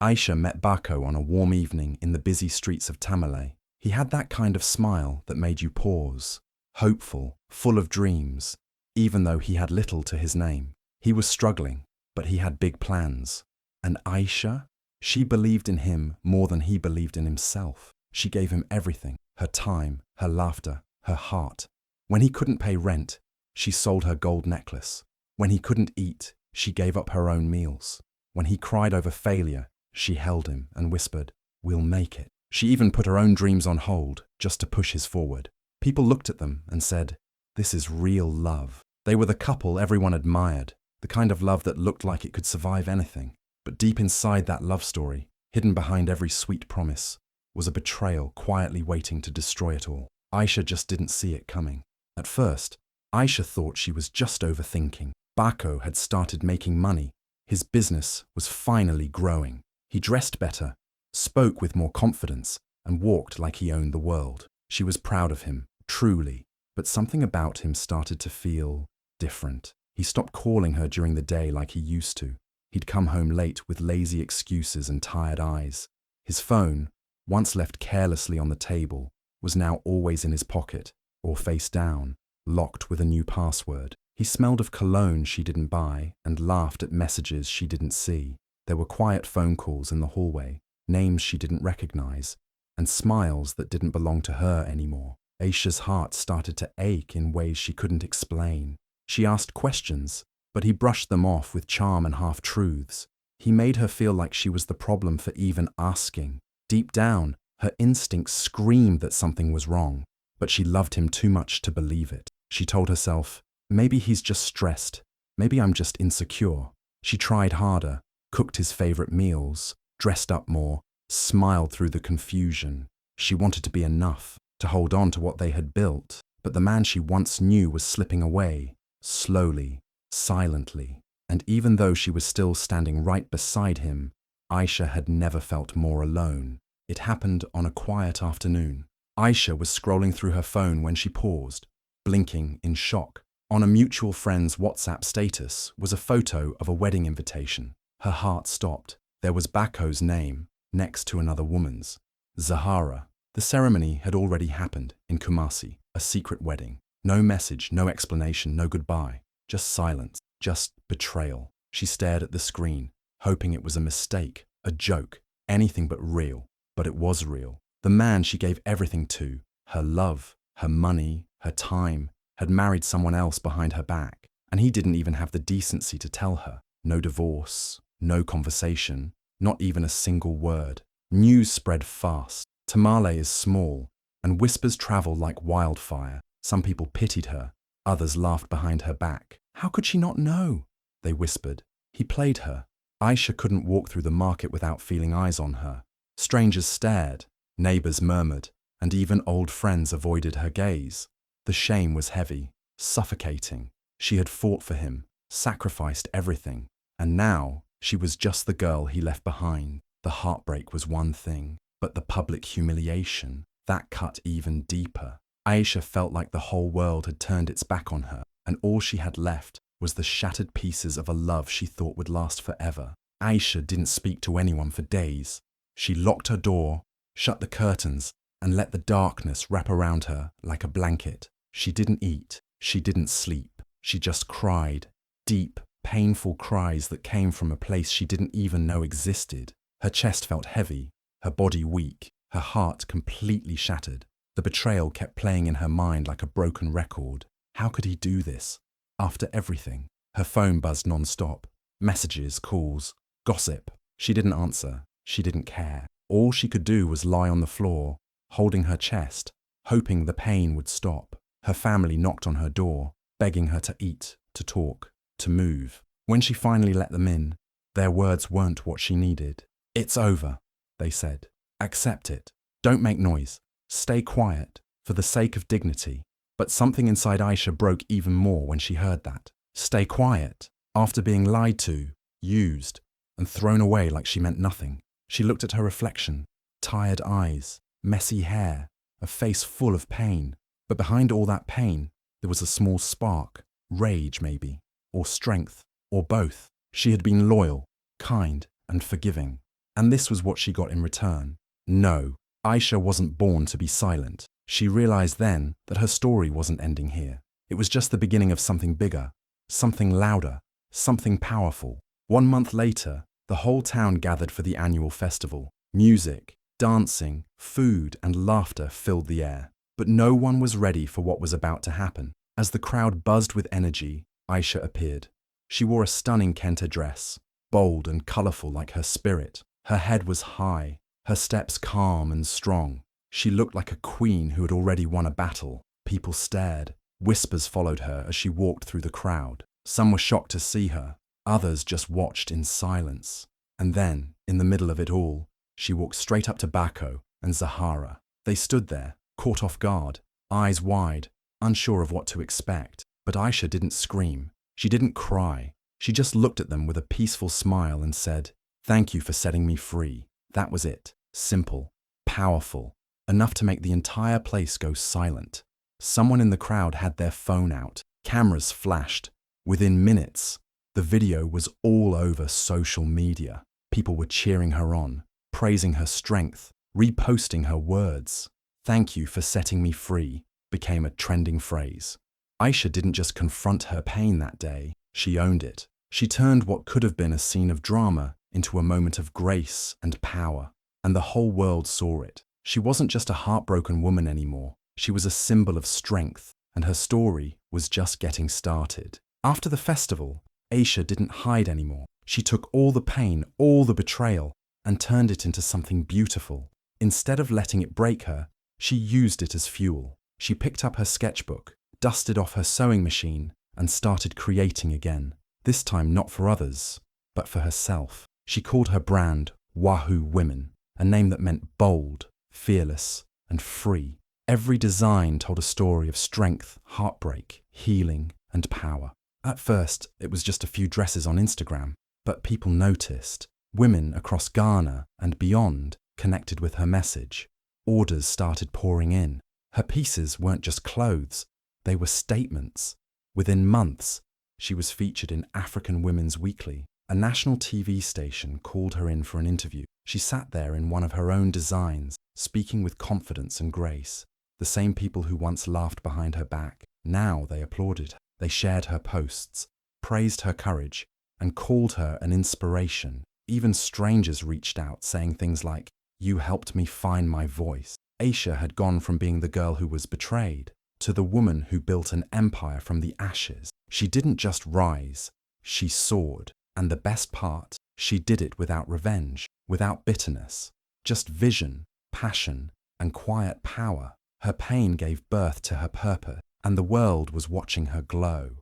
Ayesha met Bako on a warm evening in the busy streets of Tamale. He had that kind of smile that made you pause, hopeful, full of dreams, even though he had little to his name. He was struggling, but he had big plans. And Ayesha? She believed in him more than he believed in himself. She gave him everything, her time, her laughter, her heart. When he couldn't pay rent, she sold her gold necklace. When he couldn't eat, she gave up her own meals. When he cried over failure, she held him and whispered, "We'll make it." She even put her own dreams on hold just to push his forward. People looked at them and said, "This is real love." They were the couple everyone admired, the kind of love that looked like it could survive anything. But deep inside that love story, hidden behind every sweet promise, was a betrayal quietly waiting to destroy it all. Ayesha just didn't see it coming. At first, Ayesha thought she was just overthinking. Bako had started making money. His business was finally growing. He dressed better, spoke with more confidence, and walked like he owned the world. She was proud of him, truly, but something about him started to feel different. He stopped calling her during the day like he used to. He'd come home late with lazy excuses and tired eyes. His phone, once left carelessly on the table, was now always in his pocket, or face down, locked with a new password. He smelled of cologne she didn't buy and laughed at messages she didn't see. There were quiet phone calls in the hallway, names she didn't recognize, and smiles that didn't belong to her anymore. Ayesha's heart started to ache in ways she couldn't explain. She asked questions, but he brushed them off with charm and half-truths. He made her feel like she was the problem for even asking. Deep down, her instincts screamed that something was wrong, but she loved him too much to believe it. She told herself, maybe he's just stressed, maybe I'm just insecure. She tried harder, cooked his favorite meals, dressed up more, smiled through the confusion. She wanted to be enough, to hold on to what they had built, but the man she once knew was slipping away, slowly, silently. And even though she was still standing right beside him, Ayesha had never felt more alone. It happened on a quiet afternoon. Ayesha was scrolling through her phone when she paused, blinking in shock. On a mutual friend's WhatsApp status was a photo of a wedding invitation. Her heart stopped. There was Bako's name, next to another woman's, Zahara. The ceremony had already happened in Kumasi, a secret wedding. No message, no explanation, no goodbye. Just silence, just betrayal. She stared at the screen, hoping it was a mistake, a joke, anything but real. But it was real. The man she gave everything to, her love, her money, her time, had married someone else behind her back, and he didn't even have the decency to tell her. No divorce, no conversation, not even a single word. News spread fast. Tamale is small, and whispers travel like wildfire. Some people pitied her, others laughed behind her back. How could she not know? They whispered. He played her. Ayesha couldn't walk through the market without feeling eyes on her. Strangers stared, neighbors murmured, and even old friends avoided her gaze. The shame was heavy, suffocating. She had fought for him, sacrificed everything, and now she was just the girl he left behind. The heartbreak was one thing, but the public humiliation, that cut even deeper. Ayesha felt like the whole world had turned its back on her, and all she had left was the shattered pieces of a love she thought would last forever. Ayesha didn't speak to anyone for days. She locked her door, shut the curtains, and let the darkness wrap around her like a blanket. She didn't eat, she didn't sleep. She just cried, deep, painful cries that came from a place she didn't even know existed. Her chest felt heavy, her body weak, her heart completely shattered. The betrayal kept playing in her mind like a broken record. How could he do this? After everything. Her phone buzzed non-stop. Messages, calls, gossip. She didn't answer. She didn't care. All she could do was lie on the floor, holding her chest, hoping the pain would stop. Her family knocked on her door, begging her to eat, to talk, to move. When she finally let them in, their words weren't what she needed. "It's over," they said. "Accept it. Don't make noise. Stay quiet, for the sake of dignity." But something inside Ayesha broke even more when she heard that. Stay quiet, after being lied to, used, and thrown away like she meant nothing. She looked at her reflection, tired eyes, messy hair, a face full of pain. But behind all that pain, there was a small spark, rage maybe, or strength, or both. She had been loyal, kind, and forgiving. And this was what she got in return. No, Ayesha wasn't born to be silent. She realized then that her story wasn't ending here. It was just the beginning of something bigger, something louder, something powerful. 1 month later, the whole town gathered for the annual festival. Music, dancing, food, and laughter filled the air. But no one was ready for what was about to happen. As the crowd buzzed with energy, Ayesha appeared. She wore a stunning kente dress, bold and colorful like her spirit. Her head was high, her steps calm and strong. She looked like a queen who had already won a battle. People stared. Whispers followed her as she walked through the crowd. Some were shocked to see her. Others just watched in silence. And then, in the middle of it all, she walked straight up to Bako and Zahara. They stood there, caught off guard, eyes wide, unsure of what to expect. But Ayesha didn't scream. She didn't cry. She just looked at them with a peaceful smile and said, "Thank you for setting me free." That was it. Simple, powerful, enough to make the entire place go silent. Someone in the crowd had their phone out. Cameras flashed. Within minutes, the video was all over social media. People were cheering her on, praising her strength, reposting her words. "Thank you for setting me free" became a trending phrase. Ayesha didn't just confront her pain that day, she owned it. She turned what could have been a scene of drama into a moment of grace and power, and the whole world saw it. She wasn't just a heartbroken woman anymore. She was a symbol of strength, and her story was just getting started. After the festival, Ayesha didn't hide anymore. She took all the pain, all the betrayal, and turned it into something beautiful. Instead of letting it break her, she used it as fuel. She picked up her sketchbook, dusted off her sewing machine, and started creating again. This time not for others, but for herself. She called her brand Wahoo Women, a name that meant bold, fearless, and free. Every design told a story of strength, heartbreak, healing, and power. At first, it was just a few dresses on Instagram, but people noticed. Women across Ghana and beyond connected with her message. Orders started pouring in. Her pieces weren't just clothes, they were statements. Within months, she was featured in African Women's Weekly. A national TV station called her in for an interview. She sat there in one of her own designs, speaking with confidence and grace. The same people who once laughed behind her back, now they applauded her. They shared her posts, praised her courage, and called her an inspiration. Even strangers reached out, saying things like, "You helped me find my voice." Ayesha had gone from being the girl who was betrayed to the woman who built an empire from the ashes. She didn't just rise, she soared. And the best part, she did it without revenge, without bitterness, just vision, passion, and quiet power. Her pain gave birth to her purpose, and the world was watching her glow.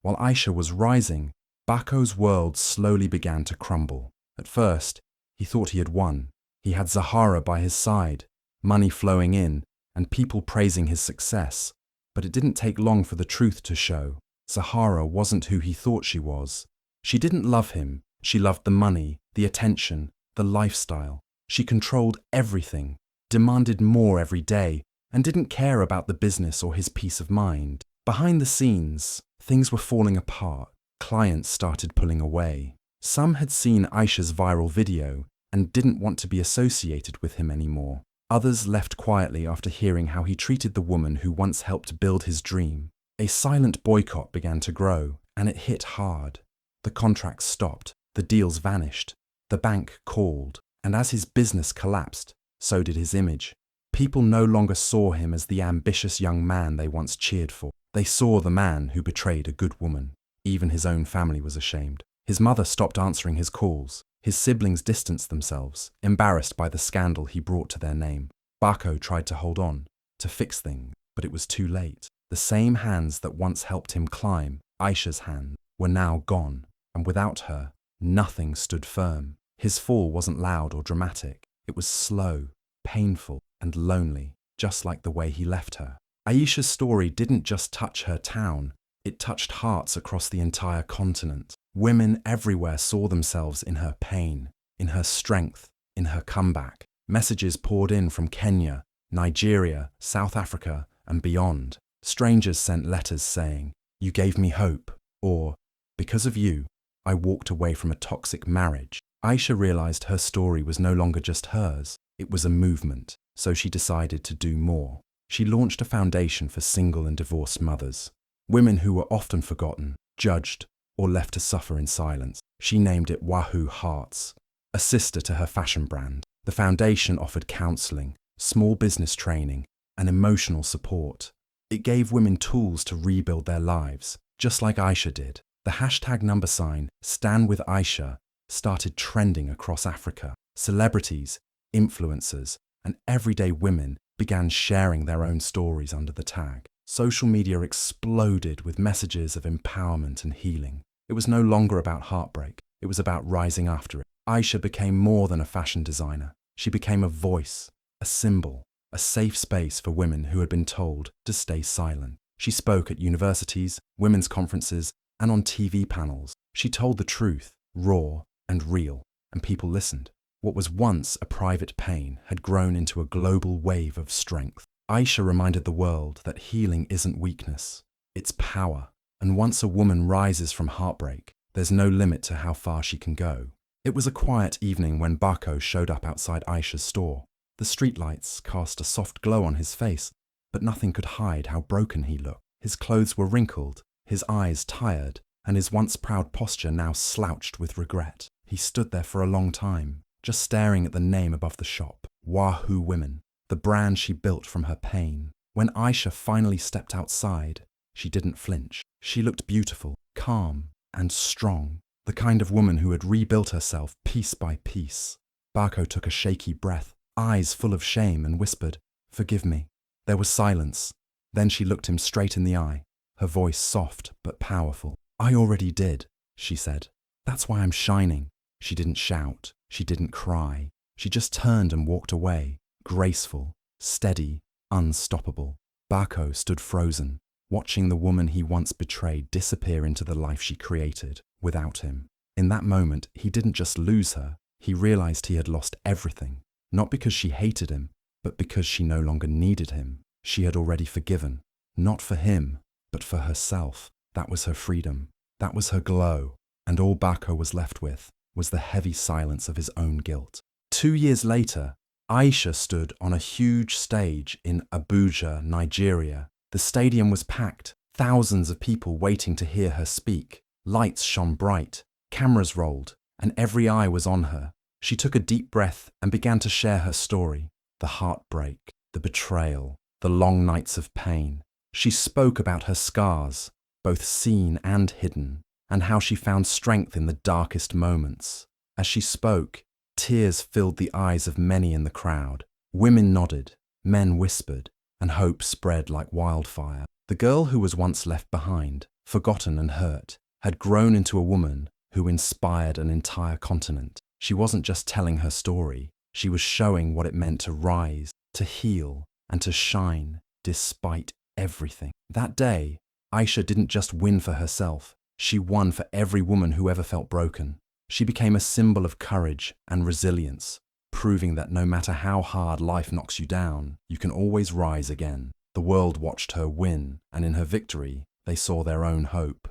While Ayesha was rising, Bako's world slowly began to crumble. At first, he thought he had won. He had Zahara by his side, money flowing in, and people praising his success. But it didn't take long for the truth to show. Zahara wasn't who he thought she was. She didn't love him. She loved the money, the attention, the lifestyle. She controlled everything, demanded more every day, and didn't care about the business or his peace of mind. Behind the scenes, things were falling apart. Clients started pulling away. Some had seen Ayesha's viral video and didn't want to be associated with him anymore. Others left quietly after hearing how he treated the woman who once helped build his dream. A silent boycott began to grow, and it hit hard. The contracts stopped, the deals vanished, the bank called, and as his business collapsed, so did his image. People no longer saw him as the ambitious young man they once cheered for. They saw the man who betrayed a good woman. Even his own family was ashamed. His mother stopped answering his calls. His siblings distanced themselves, embarrassed by the scandal he brought to their name. Bako tried to hold on, to fix things, but it was too late. The same hands that once helped him climb, Ayesha's hands, were now gone. And without her, nothing stood firm. His fall wasn't loud or dramatic. It was slow, painful, and lonely, just like the way he left her. Ayesha's story didn't just touch her town, it touched hearts across the entire continent. Women everywhere saw themselves in her pain, in her strength, in her comeback. Messages poured in from Kenya, Nigeria, South Africa, and beyond. Strangers sent letters saying, "You gave me hope," or, "Because of you, I walked away from a toxic marriage." Ayesha realized her story was no longer just hers, it was a movement, so she decided to do more. She launched a foundation for single and divorced mothers, women who were often forgotten, judged, or left to suffer in silence. She named it Wahoo Hearts, a sister to her fashion brand. The foundation offered counseling, small business training, and emotional support. It gave women tools to rebuild their lives, just like Ayesha did. The #sign Stand with Ayesha started trending across Africa. Celebrities, influencers, and everyday women began sharing their own stories under the tag. Social media exploded with messages of empowerment and healing. It was no longer about heartbreak, it was about rising after it. Ayesha became more than a fashion designer. She became a voice, a symbol, a safe space for women who had been told to stay silent. She spoke at universities, women's conferences, and on TV panels. She told the truth, raw and real, and people listened. What was once a private pain had grown into a global wave of strength. Ayesha reminded the world that healing isn't weakness, it's power. And once a woman rises from heartbreak, there's no limit to how far she can go. It was a quiet evening when Bako showed up outside Ayesha's store. The streetlights cast a soft glow on his face, but nothing could hide how broken he looked. His clothes were wrinkled, his eyes tired, and his once proud posture now slouched with regret. He stood there for a long time, just staring at the name above the shop, Wahoo Women, the brand she built from her pain. When Ayesha finally stepped outside, she didn't flinch. She looked beautiful, calm, and strong, the kind of woman who had rebuilt herself piece by piece. Bako took a shaky breath, eyes full of shame, and whispered, "Forgive me." There was silence. Then she looked him straight in the eye, her voice soft but powerful. "I already did," she said. "That's why I'm shining." She didn't shout. She didn't cry. She just turned and walked away, graceful, steady, unstoppable. Bako stood frozen, watching the woman he once betrayed disappear into the life she created without him. In that moment, he didn't just lose her. He realized he had lost everything, not because she hated him, but because she no longer needed him. She had already forgiven, not for him, but for herself. That was her freedom. That was her glow. And all Bako was left with was the heavy silence of his own guilt. 2 years later, Ayesha stood on a huge stage in Abuja, Nigeria. The stadium was packed, thousands of people waiting to hear her speak. Lights shone bright, cameras rolled, and every eye was on her. She took a deep breath and began to share her story. The heartbreak, the betrayal, the long nights of pain. She spoke about her scars, both seen and hidden, and how she found strength in the darkest moments. As she spoke, tears filled the eyes of many in the crowd. Women nodded, men whispered, and hope spread like wildfire. The girl who was once left behind, forgotten and hurt, had grown into a woman who inspired an entire continent. She wasn't just telling her story, she was showing what it meant to rise, to heal, and to shine despite everything. That day, Ayesha didn't just win for herself, she won for every woman who ever felt broken. She became a symbol of courage and resilience, proving that no matter how hard life knocks you down, you can always rise again. The world watched her win, and in her victory, they saw their own hope.